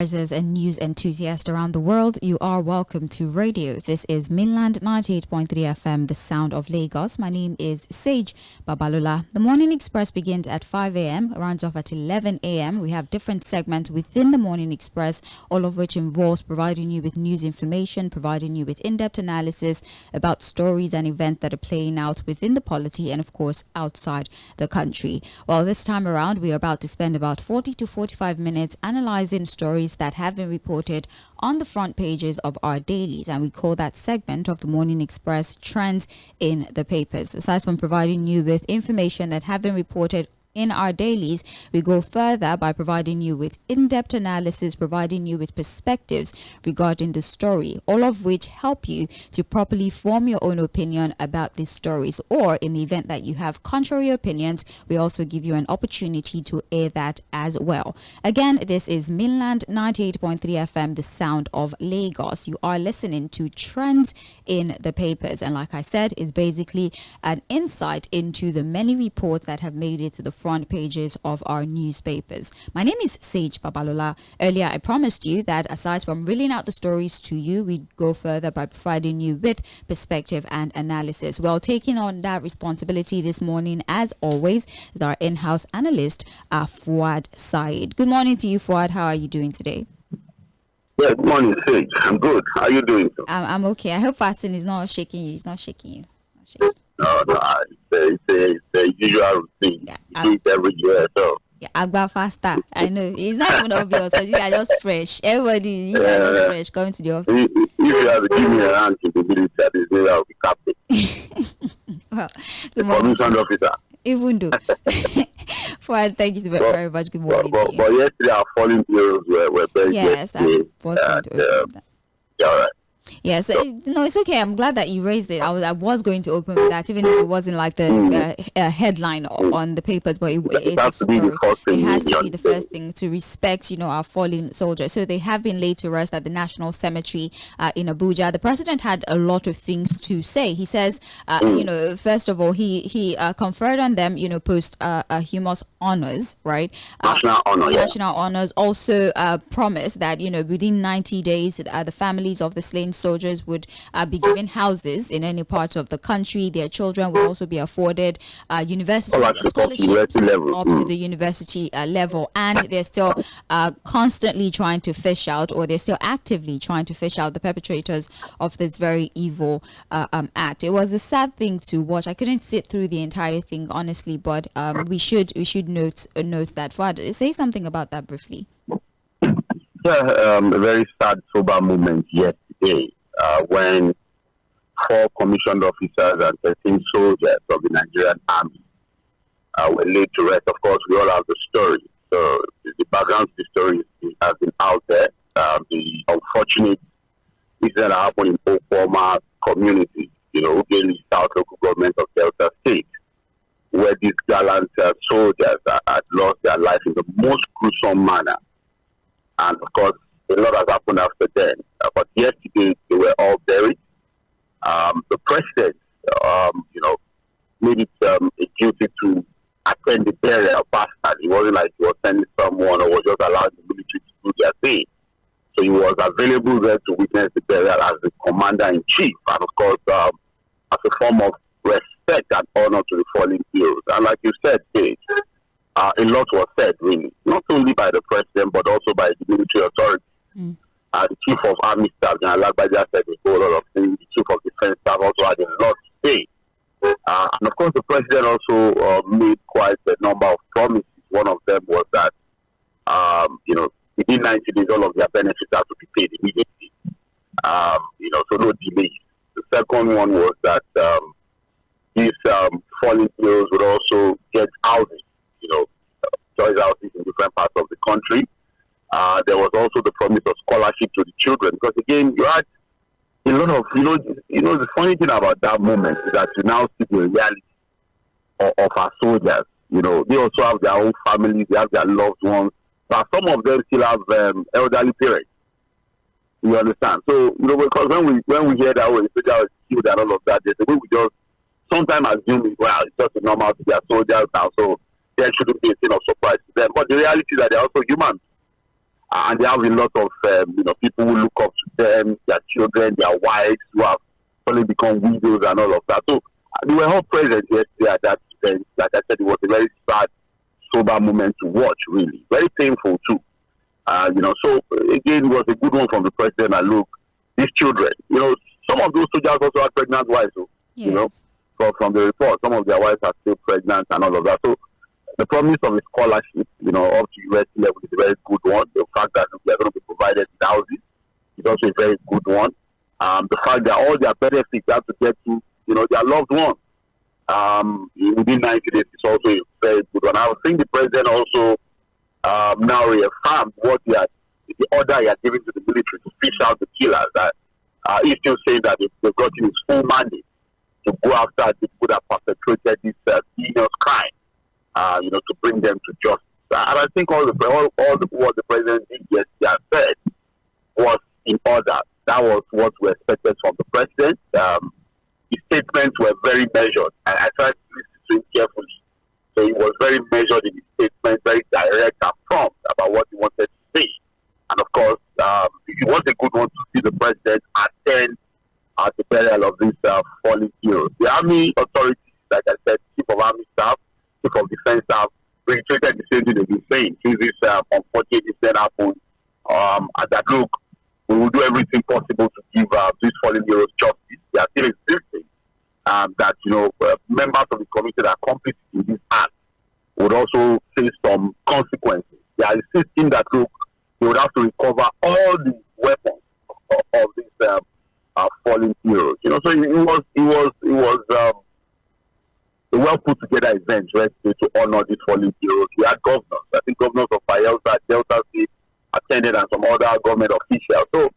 And news enthusiasts around the world, you are welcome to radio. This is Mainland 98.3 FM, the sound of Lagos. My name is Sage Babalola. The Morning Express begins at 5 a.m., runs off at 11 a.m. We have different segments within the Morning Express, all of which involves providing you with news information, providing you with in-depth analysis about stories and events that are playing out within the polity and, of course, outside the country. Well, this time around, we are about to spend about 40 to 45 minutes analyzing stories that have been reported on the front pages of our dailies, and we call that segment of the Morning Express Trends in the Papers. Aside from providing you with information that have been reported in our dailies, we go further by providing you with in-depth analysis, providing you with perspectives regarding the story, all of which help you to properly form your own opinion about these stories. Or in the event that you have contrary opinions, we also give you an opportunity to air that as well. Again, this is Mainland 98.3 FM, the sound of Lagos. You are listening to Trends in the Papers, and like I said, is basically an insight into the many reports that have made it to the front pages of our newspapers. My name is Sage Babalola. Earlier, I promised you that aside from reeling out the stories to you, we'd go further by providing you with perspective and analysis. Well, taking on that responsibility this morning, as always, is our in-house analyst, Fuad Said. Good morning to you, Fuad. How are you doing today? Yeah, good morning, Sage. I'm good. How are you doing? I'm okay. I hope fasting is not shaking you. It's not shaking you. Not shaking. No, it's the usual routine. Yeah, you do it every year, so. Yeah, I got faster. I know. It's not even obvious because you are just fresh. Everybody, you are just fresh coming to the office. If you have to give me a rank in the military, that is where I'll be captain. Well, the commission officer. Even though. Well, thank you very much. Good morning to you. But yesterday our falling heroes were very yes, I was going to open that. Yeah, all right. Yes, no, it's okay. I'm glad that you raised it. I was going to open with that, even if it wasn't like the headline on the papers, but it has to be the first thing to respect, our fallen soldiers. So they have been laid to rest at the National Cemetery in Abuja. The president had a lot of things to say. He says, first of all, he conferred on them, posthumous honors, right? National honors. Also promised that, within 90 days, the families of the slain soldiers would be given houses in any part of the country. Their children will also be afforded university scholarships up to the university level, and they're still constantly trying to fish out, or they're still actively trying to fish out the perpetrators of this very evil act. It was a sad thing to watch. I couldn't sit through the entire thing, honestly, but we should note that. Fuad, say something about that briefly. Yeah, a very sad, sober moment yesterday when 4 commissioned officers and 13 soldiers of the Nigerian Army were laid to rest. Of course, we all have the story. So the background to the story has been out there. The unfortunate incident that happened in Okwama community, Ughelli South local government of Delta State, where these gallant soldiers had lost their life in the most gruesome manner. And of course, a lot has happened after then. But yesterday, they were all buried. The president, made it a duty to attend the burial bastard. It wasn't like he was sending someone or was just allowing the military to do their thing. So he was available there to witness the burial as the commander-in-chief. And of course, as a form of respect and honor to the fallen heroes. And like you said, Paige, a lot was said, really, not only by the president, but also by the military authorities. The chief of army staff, Lagbaja, said a whole lot of things. The chief of defense staff also had a lot to say. And of course, the president also made quite a number of promises. One of them was that, within 90 days, all of their benefits have to be paid immediately. So no delays. The second one was that these fallen heroes would also get houses, choice houses in different parts of the country. There was also the promise of scholarship to the children, because again, you had a lot of, the funny thing about that moment is that you now see the reality of our soldiers. They also have their own families, they have their loved ones, but some of them still have elderly parents. You understand? So, because when we hear that, soldiers was killed and all of that, there's a way we just sometimes assume, well, it's just normal to be a soldier now, so there shouldn't be a thing of surprise to them. But the reality is that they're also human. and they have a lot of people who look up to them, their children, their wives who have suddenly become widows and all of that. So they were all present yesterday at that event. Like I said, it was a very sad, sober moment to watch. Really, very painful too. So again, it was a good one from the president. And look, these children, some of those soldiers also had pregnant wives. So, Yes. From the report, some of their wives are still pregnant and all of that. So the promise of a scholarship, up to university level is a very good one. The fact that they are going to be provided with houses is also a very good one. The fact that all their benefits have to get to, their loved ones within 90 days is also a very good one. I think the president also now reaffirmed what the order he had given to the military to fish out the killers. That he's still saying that they've gotten his full mandate to go after the people that perpetrated this heinous crime, to bring them to justice. And I think all what the president did yesterday said was in order. That was what we expected from the president. His statements were very measured. I tried to listen to him carefully. So he was very measured in his statements, very direct and prompt about what he wanted to say. And of course, it was a good one to see the president attend the burial of these fallen heroes. The army authorities, like I said, Chief of Army Staff, Chief of Defense Staff, reiterated the same thing they've been saying since this unfortunate incident happened. And that look, we will do everything possible to give these fallen heroes justice. They are still existing. That members of the committee that are complicit in this act would also face some consequences. They are insisting that look, they would have to recover all the weapons of these fallen heroes. So it was a well put together event to honor these fallen heroes. We had governors. I think governors of Bayelsa, Delta State attended, and some other government officials. So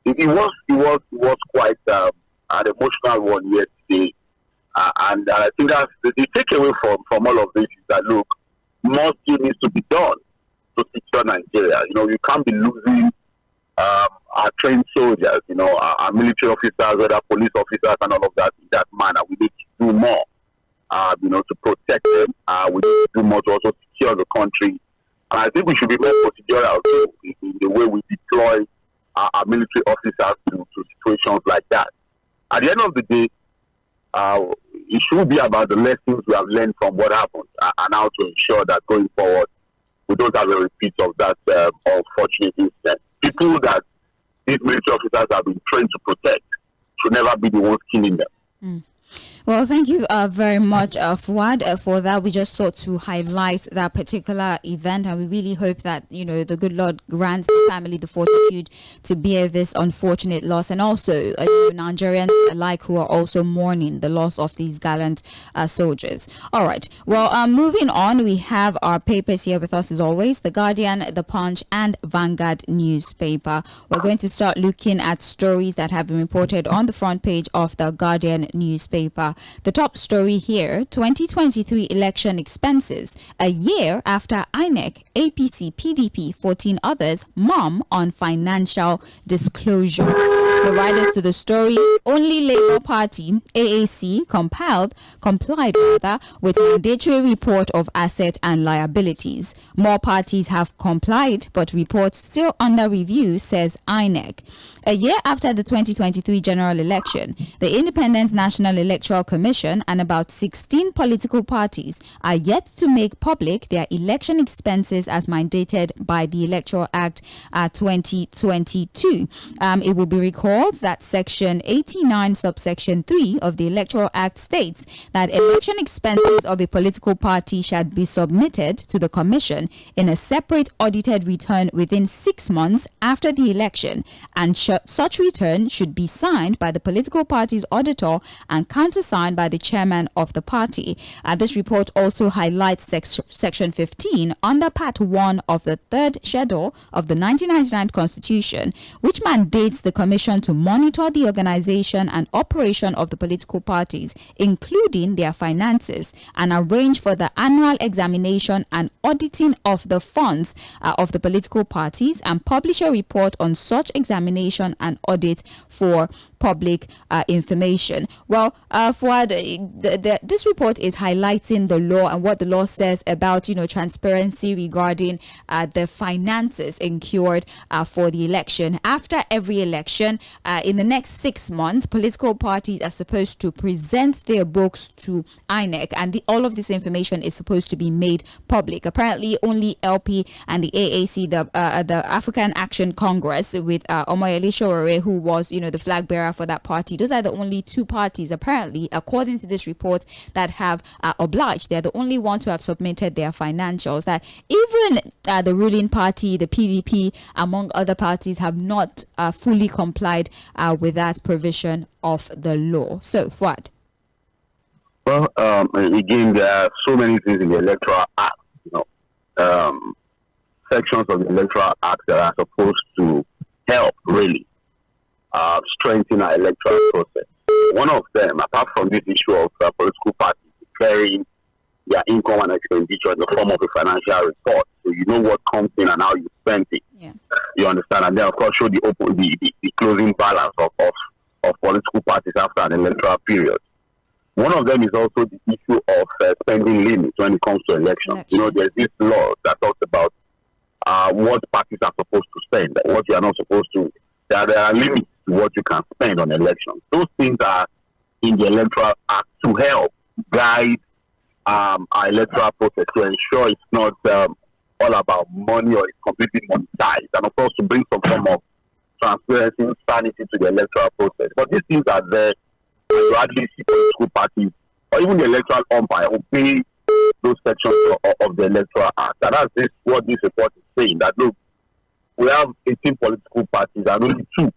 it was quite an emotional one yesterday. And I think that's the takeaway from all of this is that look, more still needs to be done to secure Nigeria. You can't be losing our trained soldiers, our military officers, whether police officers and all of that in that manner. We need to do more, to protect them. We need to do more to also secure the country. And I think we should be more procedural in the way we deploy our military officers to situations like that. At the end of the day, it should be about the lessons we have learned from what happened and how to ensure that going forward we don't have a repeat of that unfortunate incident. People that these military officers have been trained to protect should never be the ones killing them. Mm. Well, thank you very much, Fuad, for that. We just thought to highlight that particular event, and we really hope that, the good Lord grants the family the fortitude to bear this unfortunate loss, and also Nigerians alike who are also mourning the loss of these gallant soldiers. All right. Well, moving on, we have our papers here with us as always, The Guardian, The Punch, and Vanguard newspaper. We're going to start looking at stories that have been reported on the front page of The Guardian newspaper. The top story here, 2023 election expenses, a year after INEC, APC, PDP, 14 others, mum on financial disclosure. The riders to the story, only Labour Party, AAC, complied with mandatory report of asset and liabilities. More parties have complied, but reports still under review, says INEC. A year after the 2023 general election, the Independent National Electoral Commission and about 16 political parties are yet to make public their election expenses as mandated by the Electoral Act 2022. It will be recalled that Section 89, subsection 3 of the Electoral Act states that election expenses of a political party shall be submitted to the Commission in a separate audited return within 6 months after the election, and such return should be signed by the political party's auditor and countersigned by the chairman of the party. This report also highlights Section 15 under Part 1 of the third schedule of the 1999 Constitution, which mandates the Commission to monitor the organization and operation of the political parties, including their finances, and arrange for the annual examination and auditing of the funds of the political parties, and publish a report on such examination and audit for public information. Well, Fuad, this report is highlighting the law and what the law says about, transparency regarding the finances incurred for the election. After every election, in the next 6 months, political parties are supposed to present their books to INEC, and all of this information is supposed to be made public. Apparently, only LP and the AAC, the African Action Congress, with Omoyele Sowore, who was, the flag bearer for that party, those are the only two parties, apparently, according to this report, that have obliged. They're the only ones who have submitted their financials. That even the ruling party, the PDP, among other parties, have not fully complied with that provision of the law. So, Fuad. Well, again, there are so many things in the Electoral Act, sections of the Electoral Act that are supposed to help, really, strengthen our electoral process. One of them, apart from this issue of political parties declaring their income and expenditure in the form of a financial report, so you know what comes in and how you spend it. Yeah. You understand, and then of course show the closing balance of political parties after an electoral period. One of them is also the issue of spending limits when it comes to elections. There's this law that talks about what parties are supposed to spend, what you are not supposed to. There are limits to what you can spend on elections. Those things are in the Electoral Act to help guide our electoral process, to ensure it's not all about money or it's completely monetized, and of course to bring some form of transparency and sanity to the electoral process. But these things are there to hardly see political parties or even the electoral umpire who pay those sections of the Electoral Act. And that's what this report is saying, that look, we have 18 political parties and only 2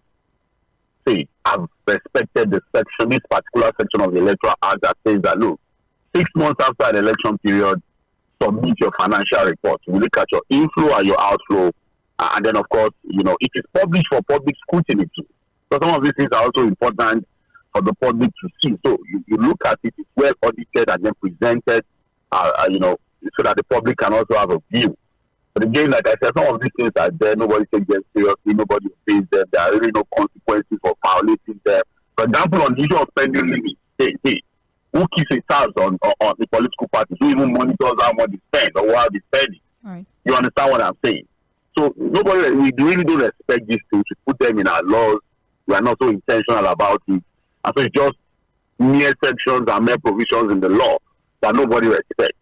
have respected this particular section of the Electoral Act that says that look, 6 months after an election period, submit your financial report. We look at your inflow and your outflow, and then of course, it is published for public scrutiny too. So some of these things are also important for the public to see. So you look at it, it's well audited and then presented, so that the public can also have a view. But again, like I said, some of these things are there. Nobody takes them seriously. Nobody pays them. There are really no consequences for violating them. For example, on the issue of spending limits, who keeps a tabs on the political parties? Who even monitors how much they spend or how they spend it? Right. You understand what I'm saying? So we really don't respect these things. We put them in our laws. We are not so intentional about it. And so it's just mere sections and mere provisions in the law that nobody respects.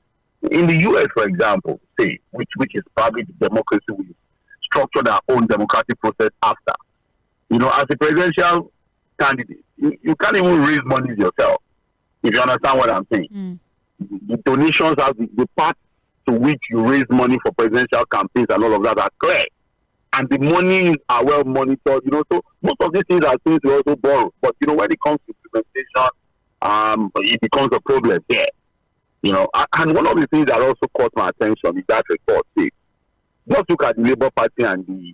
In the US, for example, which is probably the democracy we structured our own democratic process after. As a presidential candidate, you can't even raise money yourself, if you understand what I'm saying. The donations are the part to which you raise money for presidential campaigns and all of that are clear. And the money are well monitored, so most of these things are things we also borrow. But, when it comes to implementation, it becomes a problem here. And one of the things that also caught my attention is that report. Just look at the Labour Party and the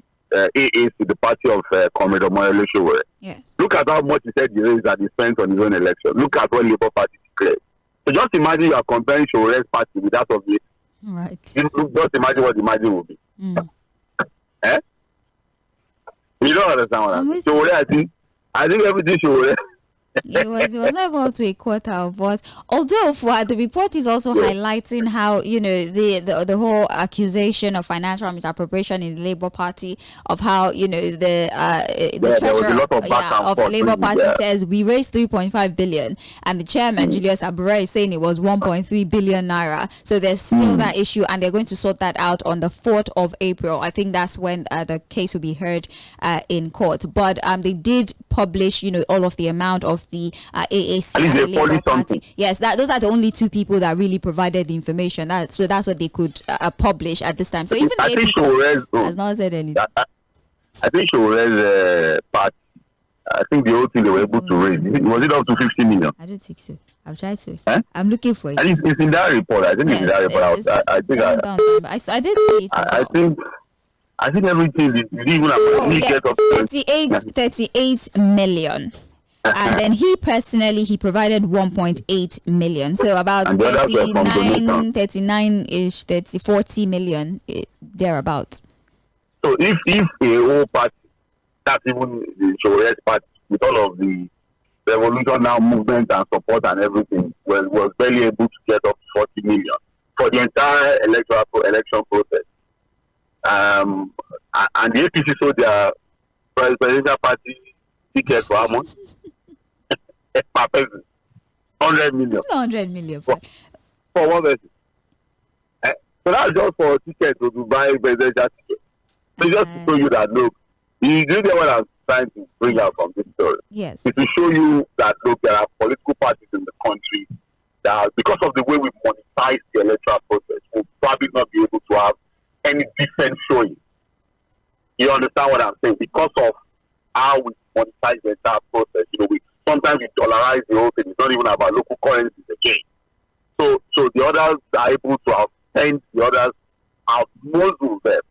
AAC, the party of Comrade Omoyele Sowore. Yes. Look at how much he said he raised that he spent on his own election. Look at what Labour Party declared. So just imagine you are comparing Sowore's party with that of the. Right. Just imagine what the margin will be. You don't understand what I'm saying. Sowore, I think everything Sowore. It was not about to a quarter of what. Although the report is also highlighting how the whole accusation of financial misappropriation in the Labour Party, of how the treasurer of the Labour Party says we raised 3.5 billion, and the chairman Julius Abure is saying it was 1.3 billion naira. So there's still that issue, and they're going to sort that out on the 4th of April. I think that's when the case will be heard in court. But they did publish all of the amount of the AAC and the Labour Party. Yes, those are the only 2 people that really provided the information. So that's what they could publish at this time. So even the APC has not said anything. I think Sowore's party, I think the whole thing they were able to raise, was it up to 50 million? I don't think so. I've tried to. I'm looking for it. And it's in that report. I think it's in that report. I did see it. I think everything is even about 38 million. And then he provided 1.8 million. So about 39-ish, 40 million, thereabouts. So if a whole party, that's even the Sowore's party, with all of the revolution now movement and support and everything, was barely able to get up to 40 million for the entire election process. And the APC sold their presidential party ticket for how much? Per person. 100 million. It's not 100 million. For one person. So that's just for tickets to buy presidential tickets. So just to show you that, look, you get what I'm trying to bring out from this story. Yes. It's to show you that, look, there are political parties in the country that, because of the way we monetize the electoral process, will probably not be able to have any decent showing. You understand what I'm saying? Because of how we monetize the entire process, sometimes we dollarize the whole thing. It's not even about local currencies again. So the others are able to outspend the others, outmuzzle them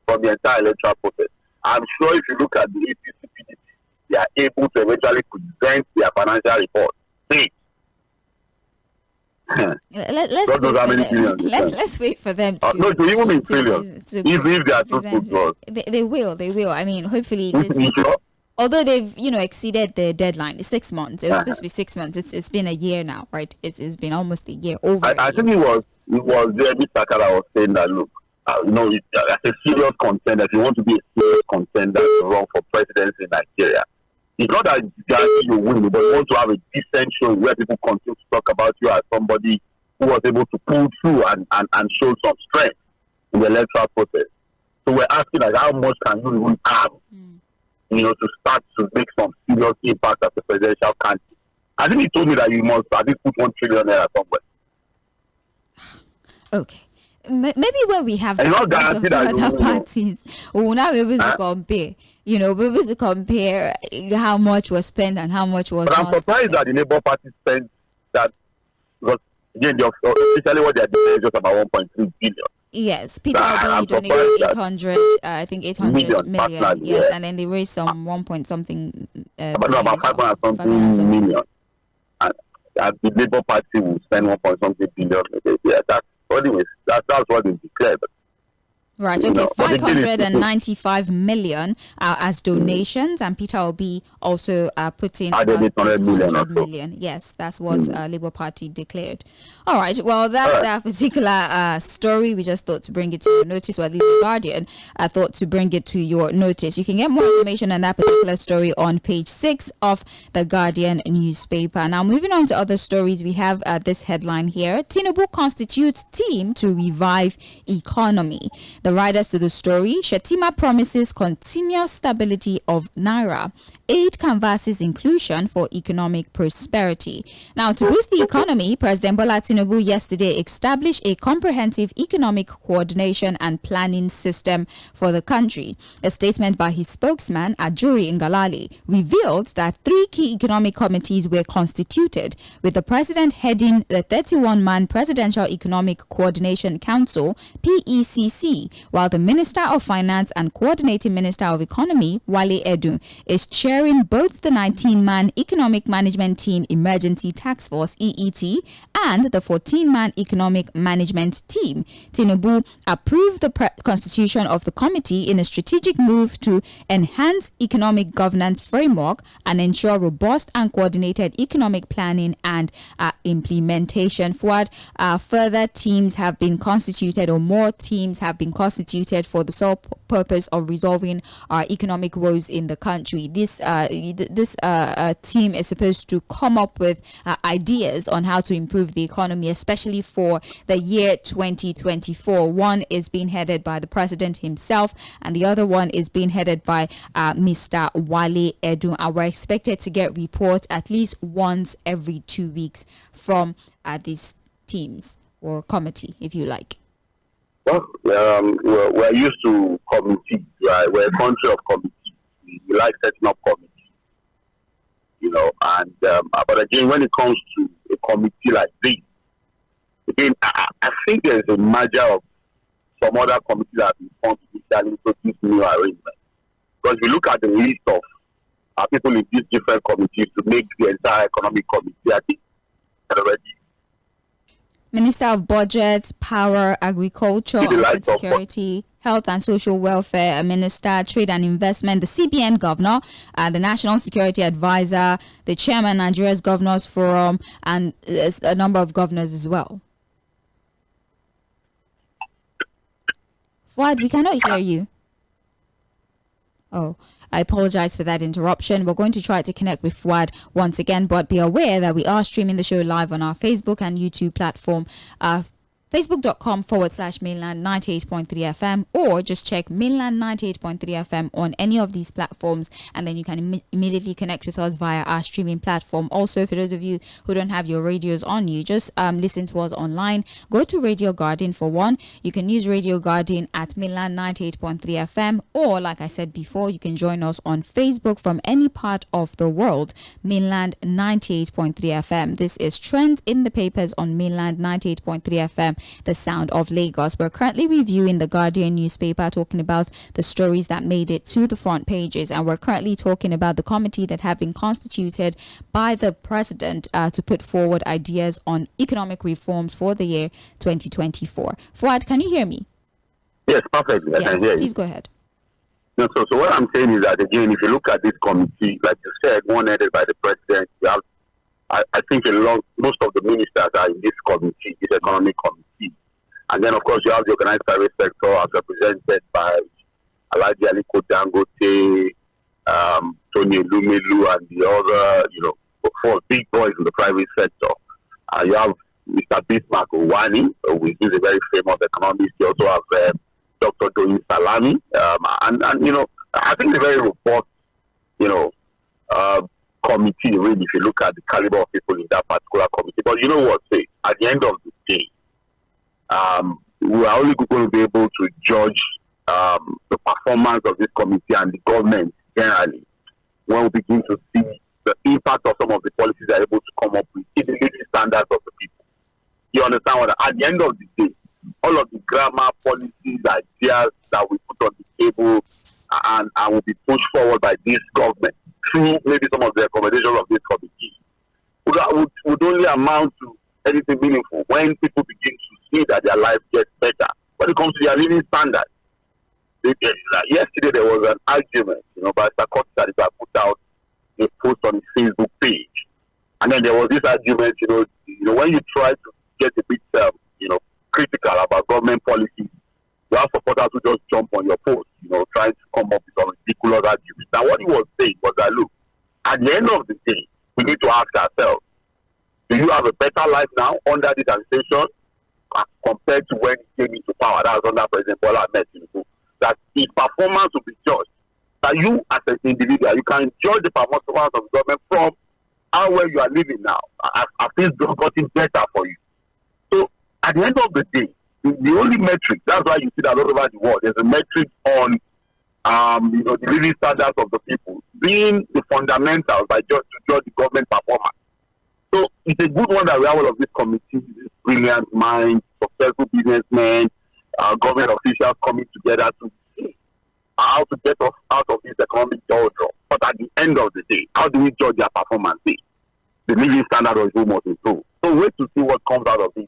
from the entire electoral process. I'm sure if you look at the APC PDP, they are able to eventually present their financial report. See. Let's wait for them to. No, to even in trillions. If they are truthful, they will. I mean, hopefully this. Although they've, exceeded the deadline, it's 6 months. It was supposed to be 6 months. It's been a year now, right? It's been almost a year over. I think it was Jeremy Sakala was saying that, look, it's a serious contender. If you want to be a serious contender to run for presidency in Nigeria, it's not that you win, but you want to have a decent show where people continue to talk about you as somebody who was able to pull through and show some strength in the electoral process. So we're asking, how much can you even have? To start to make some serious impact as a presidential candidate. I think he told me that you must at least put 1 trillion there somewhere. Okay. Maybe when we have other parties, we will not be able to compare. Be able to compare how much was spent and how much was. But I'm surprised that the Labour Party spent that, because again, especially what they are doing is just about 1.3 billion. Yes, Peter Obi donated 800 million. Yes, and then they raised some 1 point something. About 500 something million. And the Labour Party will spend 1 point something billion. Yeah, that's what they declared. Right, okay, 595 million as donations, and Peter Obi also put in 800 million. Yes, that's what Labour Party declared. All right, well, that's that particular story. We just thought to bring it to your notice, or at least The Guardian thought to bring it to your notice. You can get more information on that particular story on page 6 of The Guardian newspaper. Now, moving on to other stories, we have this headline here. Tinubu constitutes team to revive economy. The riders to the story: Shettima promises continuous stability of Naira. Aid canvasses inclusion for economic prosperity. Now, to boost the economy, President Bola Tinubu yesterday established a comprehensive economic coordination and planning system for the country. A statement by his spokesman, Ajuri Ngalale, revealed that 3 key economic committees were constituted, with the president heading the 31-man Presidential Economic Coordination Council, PECC, while the Minister of Finance and Coordinating Minister of Economy, Wale Edun, is chairing both the 19-man Economic Management Team Emergency Task Force, EET, and the 14-man Economic Management Team. Tinubu approved the constitution of the committee in a strategic move to enhance economic governance framework and ensure robust and coordinated economic planning and implementation. Further teams have been constituted, or more teams have been constituted, for the sole purpose of resolving our economic woes in the country. This team is supposed to come up with ideas on how to improve the economy, especially for the year 2024. One is being headed by the president himself, and the other one is being headed by Mr. Wale Edun. We're expected to get reports at least once every 2 weeks from these teams, or committee, if you like. Well, we're used to committees, right? We're a country of committees. We like setting up committees, and but again, when it comes to a committee like this, again, I think there's a merger of some other committees that have been formed initially into this new arrangement. Because we look at the list of people in these different committees to make the entire economic committee, I think already. Minister of Budget, Power, Agriculture, and Security, Health and Social Welfare Minister, Trade and Investment, the CBN Governor, the National Security Advisor, the Chairman, Nigeria's Governors Forum, and a number of governors as well. Fuad, we cannot hear you. Oh, I apologize for that interruption. We're going to try to connect with Fuad once again, but be aware that we are streaming the show live on our Facebook and YouTube platform. Facebook.com/mainland 98.3 FM, or just check mainland 98.3 FM on any of these platforms, and then you can immediately connect with us via our streaming platform. Also, for those of you who don't have your radios on you, just listen to us online. Go to Radio Garden for one. You can use Radio Garden at mainland 98.3 FM, or like I said before, you can join us on Facebook from any part of the world, mainland 98.3 FM. This is Trends in the Papers on mainland 98.3 FM. The sound of Lagos. We're currently reviewing the Guardian newspaper, talking about the stories that made it to the front pages, and we're currently talking about the committee that have been constituted by the president to put forward ideas on economic reforms for the year 2024. Fuad, can you hear me? Yes, perfectly. I can hear you. Please go ahead. No, so what I'm saying is that, again, if you look at this committee, like you said, one headed by the president, you have, I think most of the ministers are in this committee, this economic committee. And then, of course, you have the organized private sector as represented by Alhaji Aliko Dangote, Tʀᴇɪᴅs and the other, four big boys in the private sector. You have Mr. Bismarck Owani, who is a very famous economist. You also have Dr. Doyin Salami. And I think it's a very robust, committee, really, if you look at the caliber of people in that particular committee. But you know what, say, at the end of the day, we are only going to be able to judge the performance of this committee and the government generally when we begin to see the impact of some of the policies they are able to come up with in the living standards of the people. You understand what? At the end of the day, all of the grammar policies, ideas that we put on the table and will be pushed forward by this government through maybe some of the recommendations of this committee would only amount to anything meaningful when people begin to see that their life gets better when it comes to their living standards. Yesterday there was an argument, by 𝐴 put out a post on his Facebook page, and then there was this argument, when you try to get a bit, critical about government policies, you have supporters who just jump on your post, trying to come up with some ridiculous arguments. Now, what he was saying was that, look, at the end of the day, we need to ask ourselves, do you have a better life now under this administration compared to when he came into power? That was under President Bola Ahmed Tinubu. That his performance will be judged. That you, as an individual, you can judge the performance of the government from how well you are living now. Have things gotten better for you? So, at the end of the day, the only metric, that's why you see that all over the world, there's a metric on the living standards of the people being the fundamentals to judge the government performance. So it's a good one that we have all of these committees, brilliant minds, successful businessmen, government officials coming together to see how to get us out of this economic doldrum. But at the end of the day, how do we judge their performance? The living standard of people must improve. So wait to see what comes out of this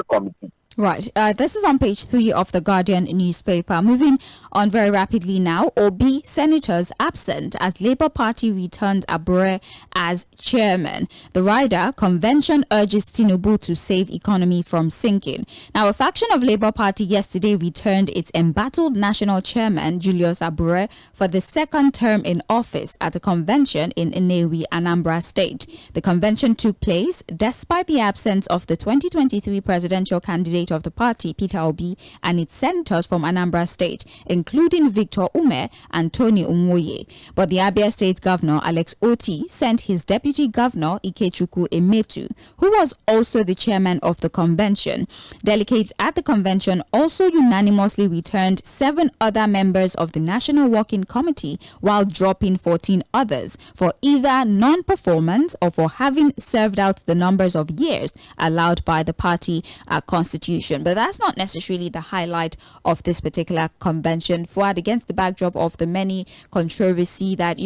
committee. Right. This is on page 3 of the Guardian newspaper. Moving on very rapidly now. Obi senators absent as Labour Party returns Abure as chairman. The rider convention urges Tinubu to save economy from sinking. Now, a faction of Labour Party yesterday returned its embattled national chairman, Julius Abure, for the second term in office at a convention in Nnewi, Anambra State. The convention took place despite the absence of the 2023 presidential candidate of the party, Peter Obi, and its senators from Anambra State, including Victor Ume and Tony Umuoye. But the Abia State Governor, Alex Oti, sent his deputy governor, Ikechukwu Emetu, who was also the chairman of the convention. Delegates at the convention also unanimously returned 7 other members of the National Working Committee, while dropping 14 others for either non-performance or for having served out the numbers of years allowed by the party constitution. contribution. But that's not necessarily the highlight of this particular convention. Fuad, against the backdrop of the many controversy that,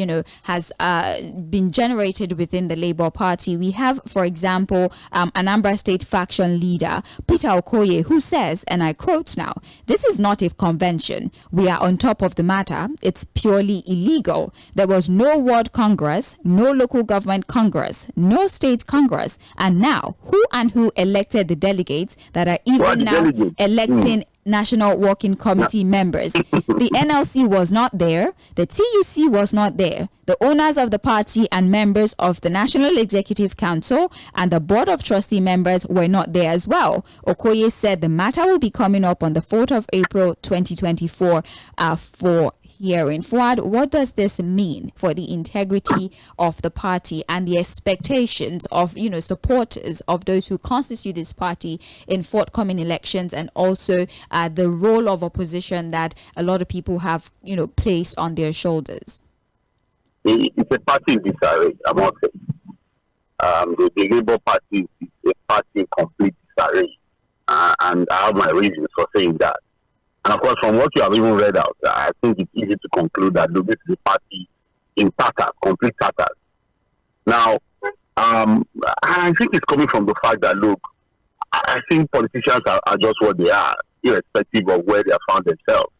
has been generated within the Labour Party, we have, for example, Anambra State faction leader Peter Okoye, who says, and I quote now, "This is not a convention. We are on top of the matter. It's purely illegal. There was no ward congress, no local government congress, no state congress, and now who elected the delegates that are even now electing National Working Committee members? The NLC was not there. The TUC was not there. The owners of the party and members of the National Executive Council and the Board of Trustee members were not there as well." Okoye said the matter will be coming up on the 4th of April 2024 for hearing. Fuad, what does this mean for the integrity of the party and the expectations of, supporters of those who constitute this party in forthcoming elections, and also the role of opposition that a lot of people have, placed on their shoulders? It's a party in disarray, I must say. The Labour Party is a party in complete disarray. And I have my reasons for saying that. And of course, from what you have even read out, I think it's easy to conclude that this is a party in tatters, complete tatters. Now, I think it's coming from the fact that, look, I think politicians are just what they are, irrespective of where they have found themselves.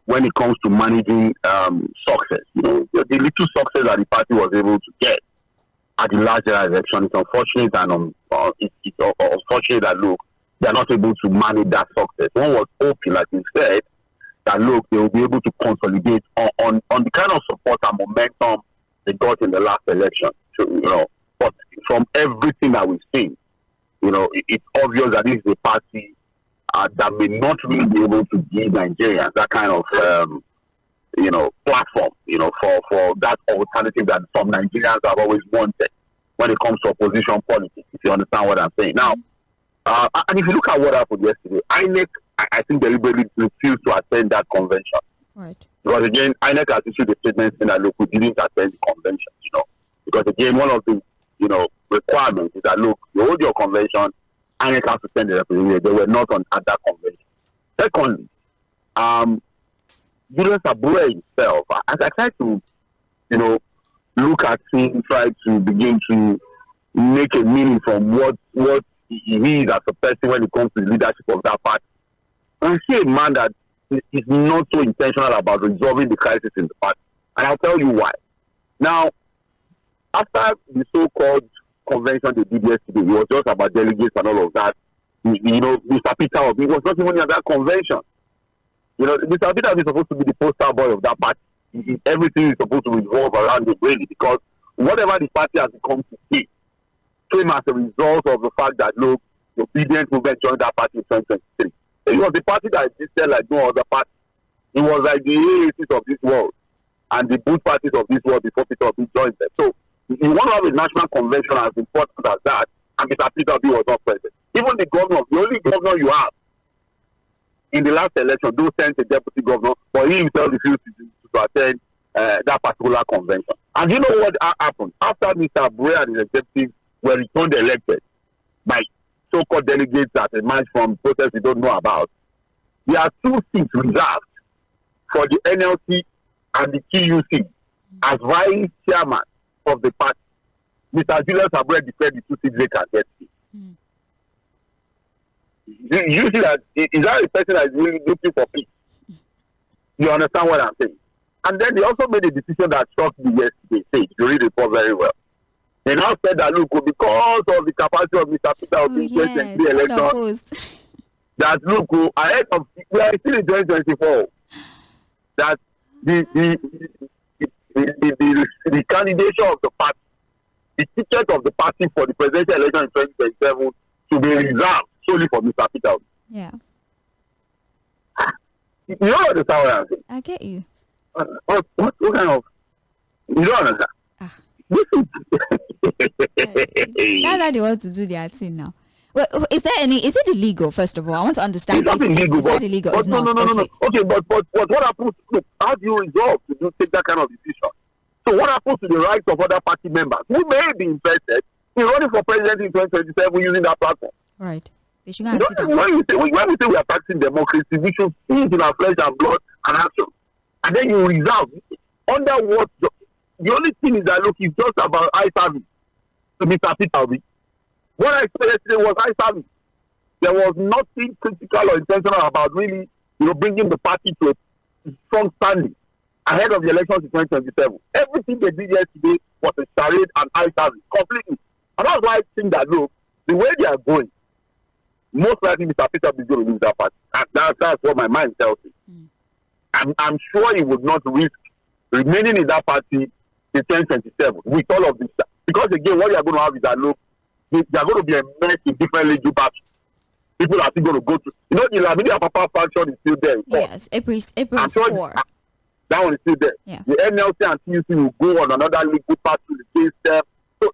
When it comes to managing success, the little success that the party was able to get at the last general election, it's unfortunate, and it's unfortunate that, look, they are not able to manage that success. One was hoping, like you said, that, look, they will be able to consolidate on the kind of support and momentum they got in the last election. So, but from everything that we've seen, it's obvious that this is a party that may not really be able to give Nigerians that kind of, platform, for that alternative that some Nigerians have always wanted when it comes to opposition politics, if you understand what I'm saying. Now, and if you look at what happened yesterday, INEC, I think, deliberately refused to attend that convention. Right. Because again, INEC has issued a statement saying that, look, we didn't attend the convention, Because again, one of the, requirements is that, look, you hold your convention, INEC has to send the representative. They were not at that convention. Secondly, Julius Abure himself, as I try to, look at him, try to begin to make a meaning from what he is as a person when it comes to the leadership of that party. I see a man that is not so intentional about resolving the crisis in the party. And I'll tell you why. Now, after the so-called convention they did yesterday, it was just about delegates and all of that. Mr. Peter Obi was not even at that convention. Mr. Peter Obi is supposed to be the poster boy of that party. Everything is supposed to revolve around him, really, because whatever the party has become to be came as a result of the fact that, look, the obedient movement joined that party in 2023. It was the party that existed like no other party. It was like the AACs of this world and the boot parties of this world before Peter Obi joined them. So, you want to have a national convention as important as that, and Mr. Peter Obi was not present. Even the governor, the only governor you have in the last election, those sent a deputy governor, but he himself refused to attend that particular convention. And you know what happened? After Mr. Abure and his executives were returned elected by so-called delegates that emerged from protests we don't know about, there are 2 seats reserved for the NLC and the TUC as vice chairman of the party. Mr. Julius Abure declared the 2 seats they can get. You see that, is that a person that is really looking for peace? You understand what I'm saying? And then they also made a decision that shocked me yesterday. You read the report very well. They now said that, look, because of the capacity of Mr. Peter Obi in 2023 election, that, look, ahead of, we are still in 2024, that the candidation of the party, the ticket of the party for the presidential election in 2027 to be reserved solely for Mr. Peter Obi. Yeah. You don't understand what I'm saying? I get you. What kind of... You don't understand? That's how they want to do their thing now. Well, is it illegal, first of all? I want to understand. It's not illegal. Is that illegal? But no. Okay, but what happens? Look, how do you resolve to take that kind of decision? So what happens to the rights of other party members who may be interested in running for president in 2027 using that platform? Right. They should go and sit down. When we say we are practicing democracy, we should see it in our flesh and blood and action. And then you resolve under what the only thing is that look, it's just about eye service to Mr. Peter Obi. What I said yesterday was eye service. There was nothing critical or intentional about really, bringing the party to a strong standing ahead of the elections in 2027. Everything they did yesterday was a charade and eye service completely. And that's why I think that look, the way they are going, most likely Mr. Peter is going to lose that party. And that's what my mind tells me. I'm sure he would not risk remaining in that party in 2027 with all of this. Because again, what you are going to have is that look, they are going to be immersed in different legal battles. People are still going to go to, the Lamidia Papa faction is still there. Yes, April I'm sure 4. That one is still there. Yeah. The NLC and TUC will go on another legal battle against them.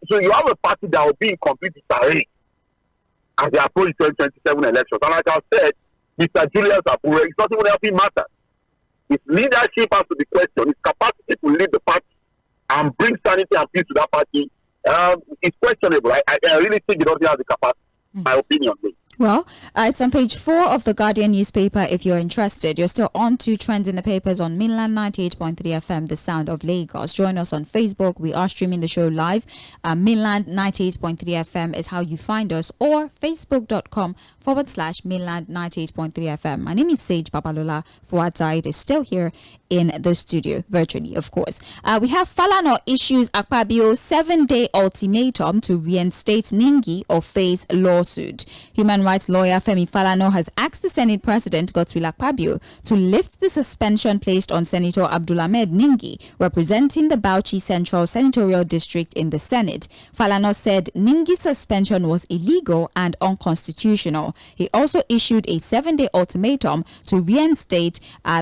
So you have a party that will be in complete disarray as they approach 2027 elections. And like I said, Mr. Julius Abure, it's not even helping matter. His leadership has to be questioned. His capacity to lead the party and bring sanity and peace to that party is questionable. I really think he doesn't have the capacity. My opinion. Well, it's on page 4 of the Guardian newspaper if you're interested. You're still on to trends in the papers on Mainland 98.3 FM, the sound of Lagos. Join us on Facebook. We are streaming the show live. Mainland 98.3 FM is how you find us, or facebook.com/Mainland 98.3 FM. My name is Sage Babalola. Fᴜʟᴏᴡ is still here in the studio, virtually, of course. We have Falana issues Akpabio's 7-day ultimatum to reinstate Ningi or face lawsuit. Human rights lawyer Femi Falana has asked the Senate President Godswill Akpabio to lift the suspension placed on Senator Abdulhamid Ningi, representing the Bauchi Central Senatorial District in the Senate. Falana said Ningi's suspension was illegal and unconstitutional. He also issued a 7-day ultimatum to reinstate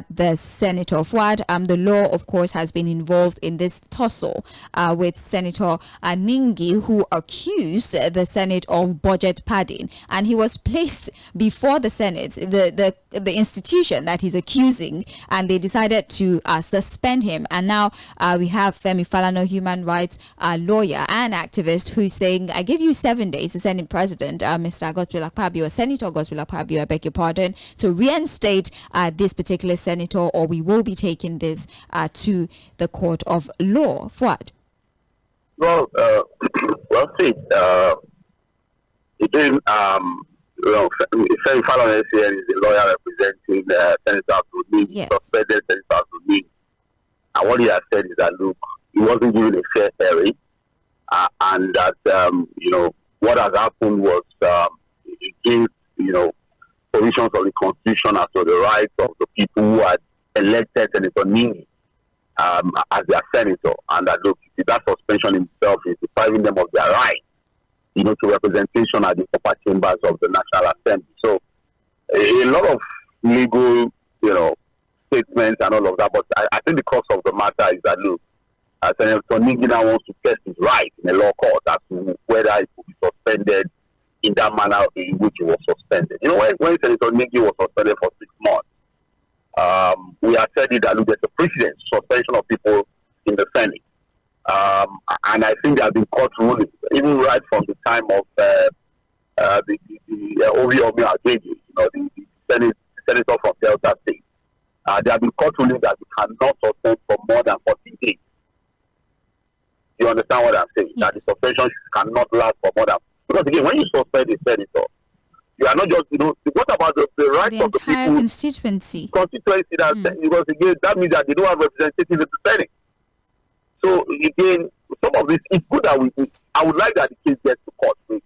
the senator. Fuad, the law, of course, has been involved in this tussle with Senator Ningi, who accused the Senate of budget padding, and he was placed before the Senate, the institution that he's accusing, and they decided to suspend him. And now we have Femi Falana, human rights lawyer and activist, who's saying, I give you 7 days, the Senate President, Mr. Godswill Akpabio, Senator Godswill Akpabio, I beg your pardon, to reinstate this particular senator, or we will be taking this to the court of law. Fuad. Well, see, again, Femi Falana is the lawyer representing Senator Abdulhamid, Yes. suspended Senator Abdulhamid. And what he has said is that, look, he wasn't given a fair hearing, and that, what has happened was against, provisions of the Constitution as to the rights of the people who had elected Senator Ningi as their senator, and that, look, that suspension itself is depriving them of their rights, to representation at the upper chambers of the National Assembly. So a lot of legal, statements and all of that, but I think the crux of the matter is that, look, Senator Ningi now wants to test his right in a law court as to whether it could be suspended in that manner in which he was suspended. When Senator Ningi was suspended for 6 months, we have said it that, look, there's a precedent suspension of people in the Senate. And I think there have been court rulings, even right from the time of the 𝐴vyomi the senator from Delta State. There have been court rulings that you cannot suspend for more than 14 days. You understand what I'm saying? Yes. That the suspension cannot last for more than... Because again, when you suspend a senator, you are not just, what about the rights The of the entire people? constituency. Because again, that means that they don't have representatives in the Senate. So again, some of this, it's good that I would like that the case gets to court, so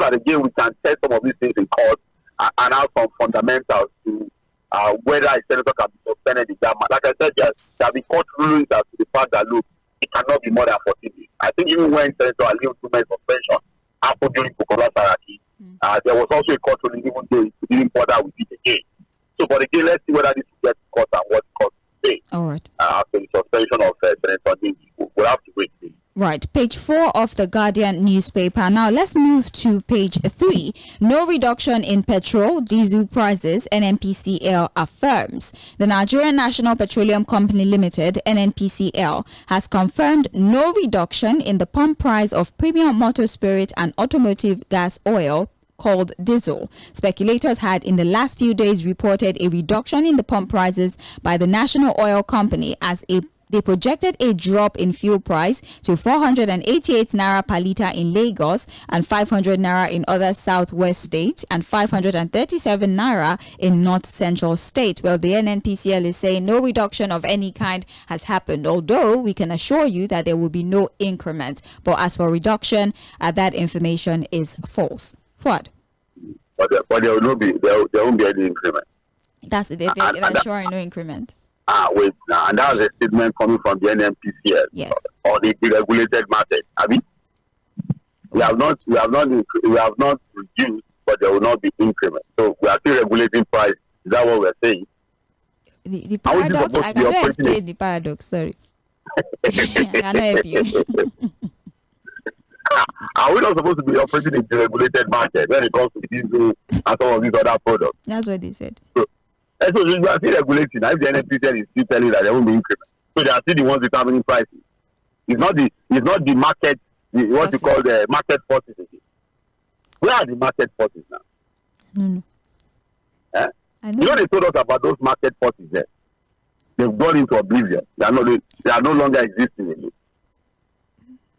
that again we can test some of these things in court and have some fundamentals to whether a senator can be suspended in that manner. Like I said, there have been court rulings as to the fact that, look, it cannot be more than 14 days. I think even when Senator Aliyu Ndume's suspension happened during Bukola Saraki, there was also a court ruling, even though it didn't bother with it again. So, but again, let's see whether this will get to court and what court will say. All right. After the suspension of Senator Ningi, we'll have to wait. Right, page 4 of the Guardian newspaper. Now let's move to page 3. No reduction in petrol, diesel prices, NNPCL affirms. The Nigerian National Petroleum Company Limited, NNPCL, has confirmed no reduction in the pump price of premium motor spirit and automotive gas oil, called diesel. Speculators had in the last few days reported a reduction in the pump prices by the national oil company as they projected a drop in fuel price to 488 naira per litre in Lagos and 500 naira in other southwest states and 537 naira in north central state. Well, the NNPCL is saying no reduction of any kind has happened, although we can assure you that there will be no increment. But as for reduction, that information is false. What? But there will not be there won't be any increment. They're assuring no increment. Wait now, and that's a statement coming from the NNPCL. Yes. Or the deregulated market. I mean, we have not reduced, but there will not be increment. So we are still regulating price. Is that what we're saying? The paradox. I cannot explain the paradox. Sorry. I cannot help you. Are we not supposed to be operating in the regulated market when it comes to diesel and some of these other products? That's what they said. So you are still regulating. If the NNPCL is still telling you that there won't be increment, so they are still the ones determining prices. It's not the market. What you call the market forces. Where are the market forces now? No. I know. They told us about those market forces there. They've gone into oblivion. They are no longer existing anymore.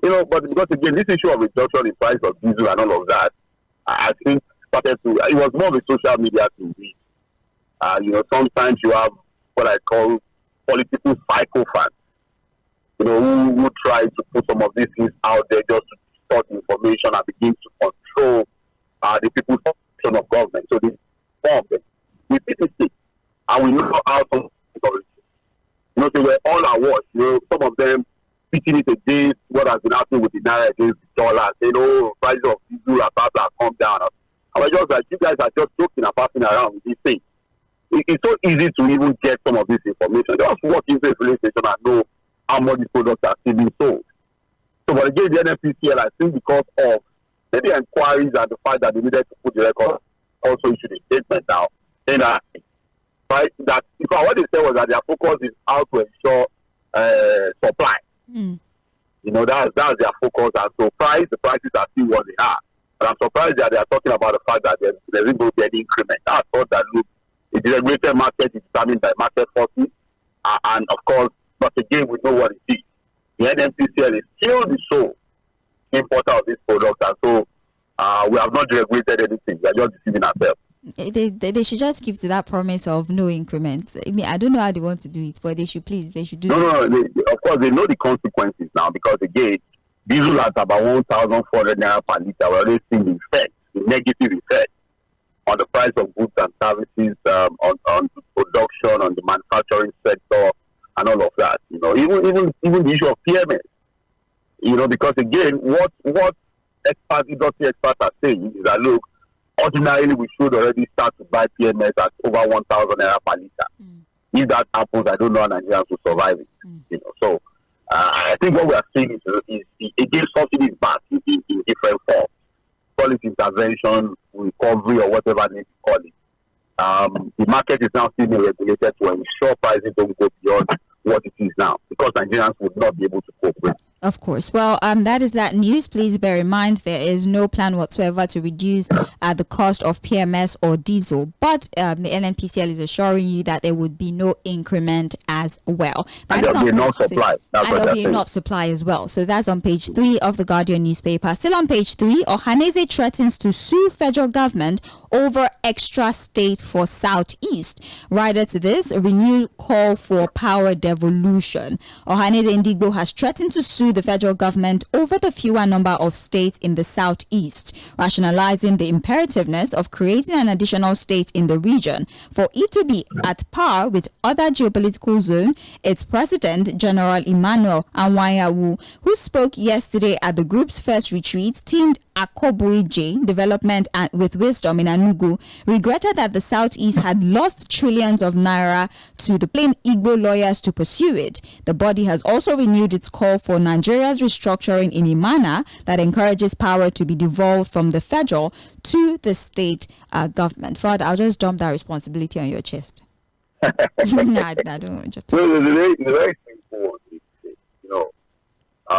But because again, this issue of reduction in price of diesel and all of that, I think it was more of a social media thing. Sometimes you have what I call political psychophants, who try to put some of these things out there just to distort information and begin to control the people's function of government. So they form them. We see this thing, and we know how some of it. They were all awash. Some of them pitching it against what has been happening with the naira against the dollar, saying, price of diesel and blah blah come down. I was just like, you guys are just joking and passing around with these things. It's so easy to even get some of this information. Just walk into a filling station and know how much these products are still being sold. So, but again, the NNPCL, I think because of maybe inquiries and the fact that they needed to put the record, also issued a statement now, saying that, what they said was that their focus is how to ensure supply. That's their focus. And so the prices are still what they are. And I'm surprised that they are talking about the fact that there isn't going to be any increment. I thought that, look, the deregulated market is determined by market forces, and of course, but again, we know what it is. The NNPCL is still the sole importer of this product, and so we have not deregulated anything. We are just deceiving ourselves. They should just keep to that promise of no increment. I mean, I don't know how they want to do it, but they should do it. No. Of course, they know the consequences now, because again, diesel at about 1,400 naira per litre. We're already seeing the effect, the negative effect on the price of goods and services, on the production, on the manufacturing sector, and all of that. Even the issue of PMS. Because again, what industry experts are saying is that, look, ordinarily we should already start to buy PMS at over 1,000 naira per litre. If that happens, I don't know how Nigerians will survive it. So I think what we are seeing is again subsidies back in different forms. Call it intervention, recovery, or whatever they call it. The market is now still being regulated to ensure prices don't go beyond what it is now, because Nigerians would not be able to cope with. Of course. Well, that is that news. Please bear in mind there is no plan whatsoever to reduce the cost of PMS or diesel. But the NNPCL is assuring you that there would be no increment as well. And there will be enough supply. And there will be enough supply as well. So that's on page 3 of the Guardian newspaper. Still on page 3, Ohanaeze threatens to sue federal government over extra state for Southeast. Rider to this, a renewed call for power devolution. Ohanaeze Ndigbo has threatened to sue the federal government over the fewer number of states in the Southeast, rationalizing the imperativeness of creating an additional state in the region for it to be at par with other geopolitical zones. Its President, General Emmanuel Anyanwu, who spoke yesterday at the group's first retreat, teamed Akobuije Development and with Wisdom in Anugu, regretted that the Southeast had lost trillions of naira to the plain Igbo lawyers to pursue it. The body has also renewed its call for Nigeria's restructuring in a manner that encourages power to be devolved from the federal to the state government. Fred, I'll just dump that responsibility on your chest. I don't want you to. The very simple one is,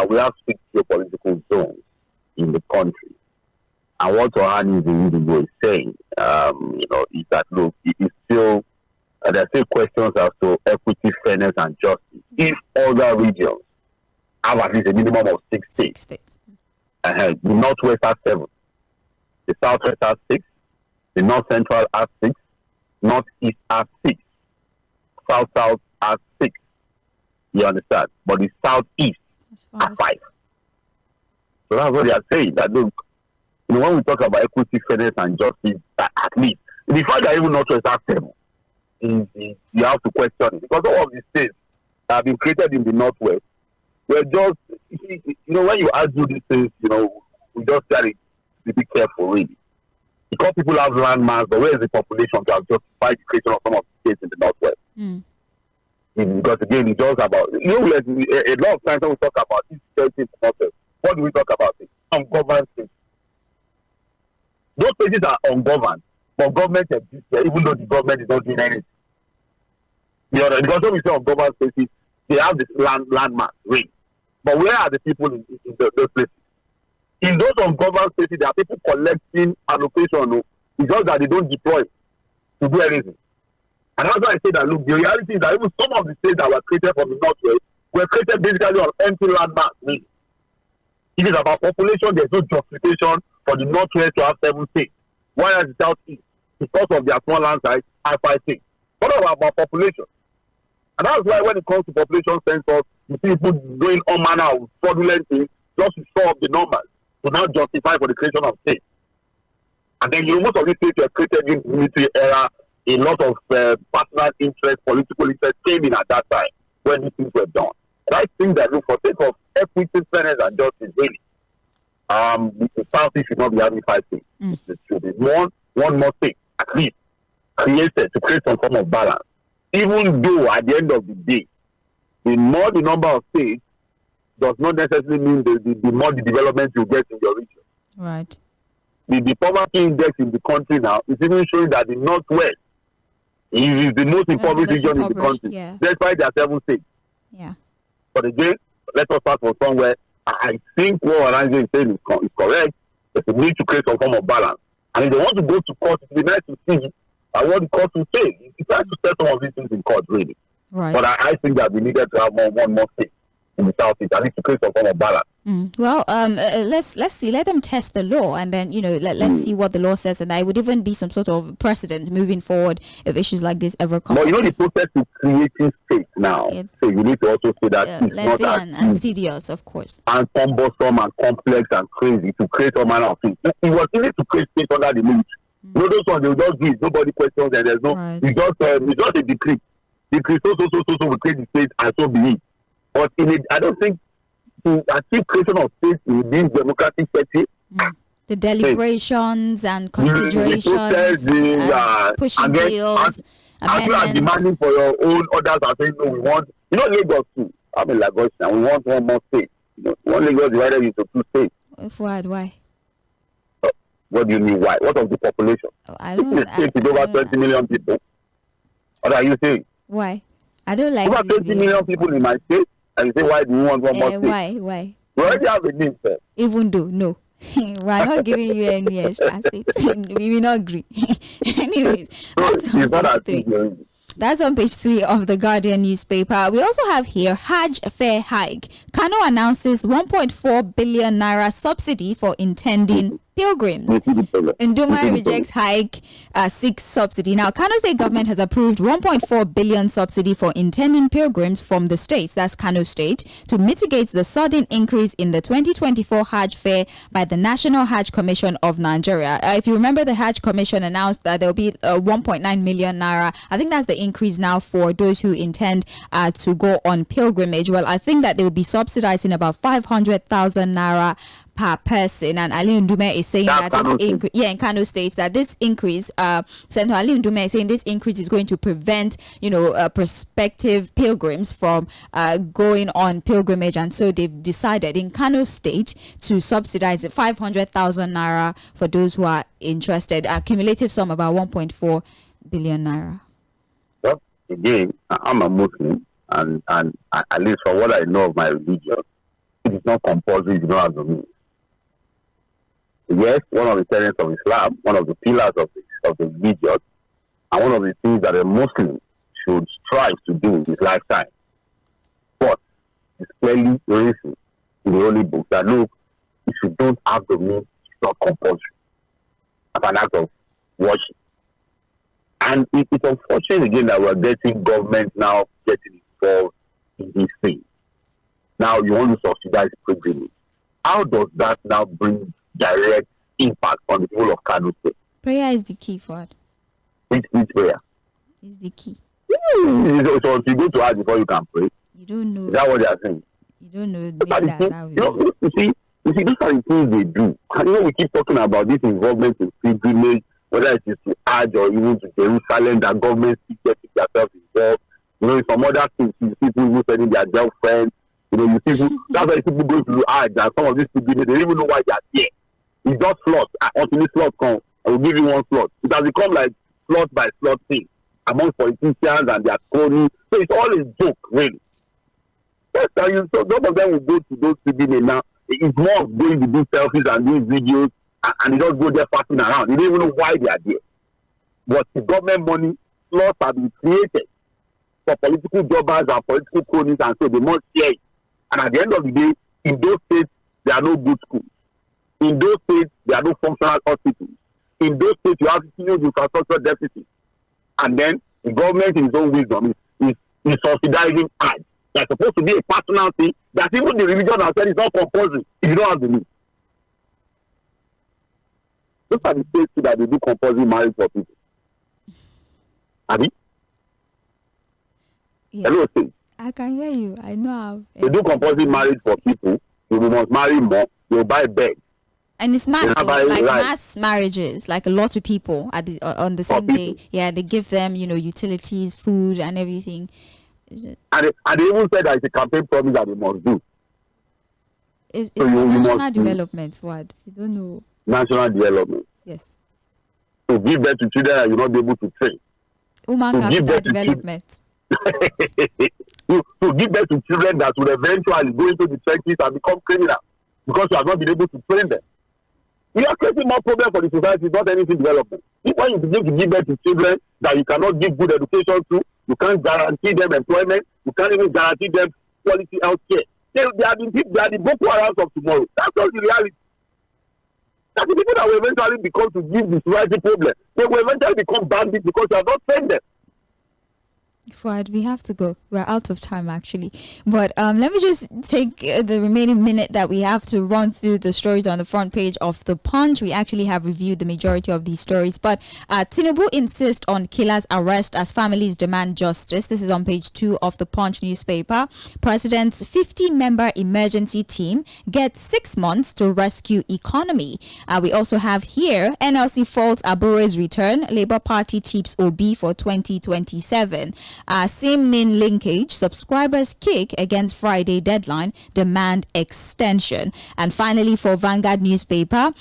we have 6 geopolitical zones in the country. And what 𝴂ᴜᴛᴜᴜ is saying, is that look, it is still there are still questions as to equity, fairness, and justice. If other regions have at least a minimum of 6 states, the Northwest has 7, the Southwest has 6, the North Central has 6, Northeast has 6, South has 6. You understand? But the Southeast has 5. So that's what they are saying. That look, when we talk about equity, fairness, and justice, at least the fact that even Northwest has 7, you have to question it, because all of these states that have been created in the Northwest were just, when you argue these things, we just got to be careful, really. Because people have land mass, but where is the population to have justified the creation of some of the states in the Northwest? Because again, it's just about, a lot of times when we talk about these states in the Northwest, what do we talk about? Ungoverned states. Those places are ungoverned, but government exists there, even though the government is not doing anything. Because when we say ungoverned places, they have this land mass, right? But where are the people in those places? In those ungoverned places, there are people collecting allocation. It's just that they don't deploy to do anything. And that's why I say that, look, the reality is that even some of the states that were created from the Northwest were created basically on empty land mass. Really. It is about population. There's no justification for the Northwest to have 7 states. Whereas the Southeast, because of their small land size, have 5 states. What about population? And that's why when it comes to population census, you see people doing all manner of fraudulent things just to show up the numbers to now justify for the creation of states. And then most of these states were created in the military era. A lot of personal interest, political interest came in at that time when these things were done. And I think that for sake of equity, fairness, and justice, really, the Southeast should not be having 5 states. It should be one more state, at least, created to create some form of balance. Even though at the end of the day, the more the number of states does not necessarily mean the more the development you get in your region. Right. The poverty index in the country now is even showing that the Northwest is the most impoverished region in the country, despite there are 7 states. Yeah. But again, let us start from somewhere. I think what 𝴂ᴜᴜ is saying is correct. There's a need to create some form of balance. And if they want to go to court, it would be nice to see what the court will say. It's nice to set some of these things in court, really. Right. But I think that we needed to have one more state in the Southeast, at least to create some form of balance. Well, let's see. Let them test the law, and then let's see what the law says, and there would even be some sort of precedent moving forward if issues like this ever come. But the process to creating states now. So you need to also say that it's not and tedious, of course, and cumbersome and complex and crazy to create all manner of things. It was easy to create states under the military. Those ones they will just do it. Nobody questions, and there's no. Right. It's just a decree. Decree so we create the state and so be it. But I don't think to achieve creation of states in this democratic setting, the deliberations and considerations, pushing bills, you are demanding for your own, others are saying no, we want. Lagos too. I'm in Lagos now. We want one more state. One Lagos divided into 2 states. Why? What do you mean why? What of the population? I don't know. The state is over 20 million people. What are you saying? Why? I don't like over 20 million people in my state. And you say, why do you want one more state? Why? We already have a name, sir. Even though, no. We are not giving you any extra states. We will not agree. Anyways, that's on page 3. That's on page 3 of the Guardian newspaper. We also have here Hajj fare hike. Kano announces 1.4 billion naira subsidy for intending pilgrims. Nduma rejects hike 6 subsidy. Now, Kano State government has approved 1.4 billion subsidy for intending pilgrims from the states, that's Kano State, to mitigate the sudden increase in the 2024 Hajj fare by the National Hajj Commission of Nigeria. If you remember, the Hajj Commission announced that there will be 1.9 million naira. I think that's the increase now for those who intend to go on pilgrimage. Well, I think that they will be subsidizing about 500,000 naira per person, and Ali Ndume is saying that this increase, in Kano State, that this increase, Senator Ali Ndume is saying this increase is going to prevent, prospective pilgrims from going on pilgrimage, and so they've decided in Kano State to subsidize 500,000 naira for those who are interested. A cumulative sum about 1.4 billion naira. Well, again, I'm a Muslim, and at least for what I know of my religion, it is not compulsory. You don't have the means. Yes, one of the tenets of Islam, one of the pillars of the religion, and one of the things that a Muslim should strive to do in his lifetime. But it's clearly written in the Holy Book that look, if you don't have the means, it's not compulsory as an act of worship. And it's unfortunate again that we're getting government now getting involved in these things. Now you want to subsidize pilgrimage. How does that now bring direct impact on the people of Kano State? Prayer is the key for it. Which prayer? Is the key. So if you go to Hajj before you can pray. You don't know. Is that what they are saying? You don't know. You see, these are the things they do. And we keep talking about this involvement in pilgrimage, whether it is to Hajj or even to Jerusalem, that government keep getting themselves involved. In some other things, you see people who sending their girlfriends. You see people, that's why people go to Hajj, and some of these pilgrimages, they don't even know why they are here. It's just slot. Until this slot comes, I will give you one slot. It has become like slot by slot thing among politicians and their cronies. So it's all a joke, really. Yes, so some of them will go to those pilgrimages now. It's more of going to do selfies and do videos, and they just go there passing around. They don't even know why they are there. But the government money, slots have been created for political jobbers and political cronies, and so they must share it. And at the end of the day, in those states, there are no good schools. In those states, there are no functional hospitals. In those states, you have huge infrastructure deficits. And then the government, in its own wisdom, is subsidizing ads. That's supposed to be a personal thing that even the religion has said is not compulsory if you don't have the means. Look at the states that they do compulsory marriage for people. Abi? Yes. Hello, state. I can hear you. I know how. They do compulsory marriage for people. You must marry more. You'll buy beds. And it's massive, like right. mass marriages, like a lot of people on the same day. Yeah, they give them, utilities, food, and everything. And they even said that it's a campaign promise that they must do. It's so national development, what? You don't know. National development. Yes. To give birth to children that you're not able to train. Human capital development. To give birth to children that will eventually go into the trenches and become criminals because you have not been able to train them. We are creating more problems for the society, not anything development. If when you begin to give birth to children that you cannot give good education to, you can't guarantee them employment, you can't even guarantee them quality health care. They are the Boko Harams of tomorrow. That's not the reality. That's the people that will eventually become to give the society problem. They will eventually become bandits because you have not trained them. Fuad, we have to go. We're out of time, actually. But let me just take the remaining minute that we have to run through the stories on the front page of The Punch. We actually have reviewed the majority of these stories. But Tinubu insists on killer's arrest as families demand justice. This is on page 2 of The Punch newspaper. President's 50-member emergency team gets 6 months to rescue economy. We also have here, NLC faults Abure's return. Labour Party tips Obi for 2027. Same name linkage, subscribers kick against Friday deadline, demand extension. And finally, for Vanguard newspaper,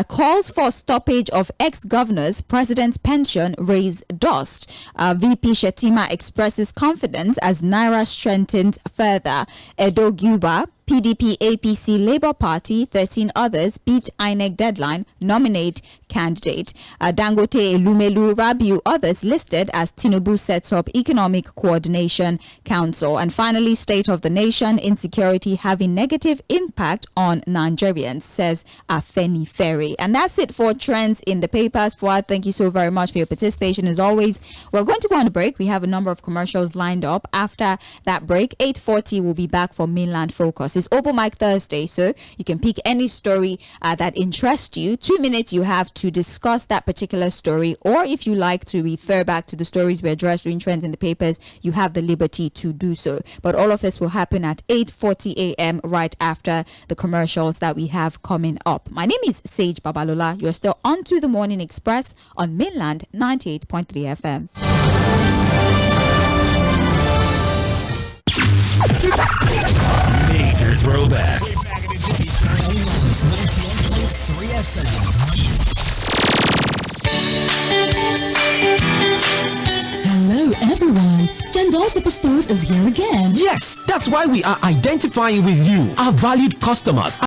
calls for stoppage of ex-governors, president's pension raise dust. VP Shetima expresses confidence as Naira strengthens further. Edo Guba, PDP, APC, Labour Party, 13 others beat INEC deadline, nominate candidate. Dangote, Lumelu, Rabiu, others listed as Tinubu sets up Economic Coordination Council. And finally, State of the Nation, insecurity having negative impact on Nigerians, says Afenifere. And that's it for trends in the papers. Fuad, thank you so very much for your participation. As always, we're going to go on a break. We have a number of commercials lined up. After that break, 8:40, we'll be back for Mainland Focus. It's Open Mic Thursday, so you can pick any story that interests you. 2 minutes you have to discuss that particular story, or if you like to refer back to the stories we addressed during trends in the papers, you have the liberty to do so. But all of this will happen at 8:40 a.m. right after the commercials that we have coming up. My name is Sage Babalola. You're still on to the Morning Express on Mainland 98.3 FM. Major throwback. Hello everyone, Jendol Superstores is here again. Yes, that's why we are identifying with you, our valued customers.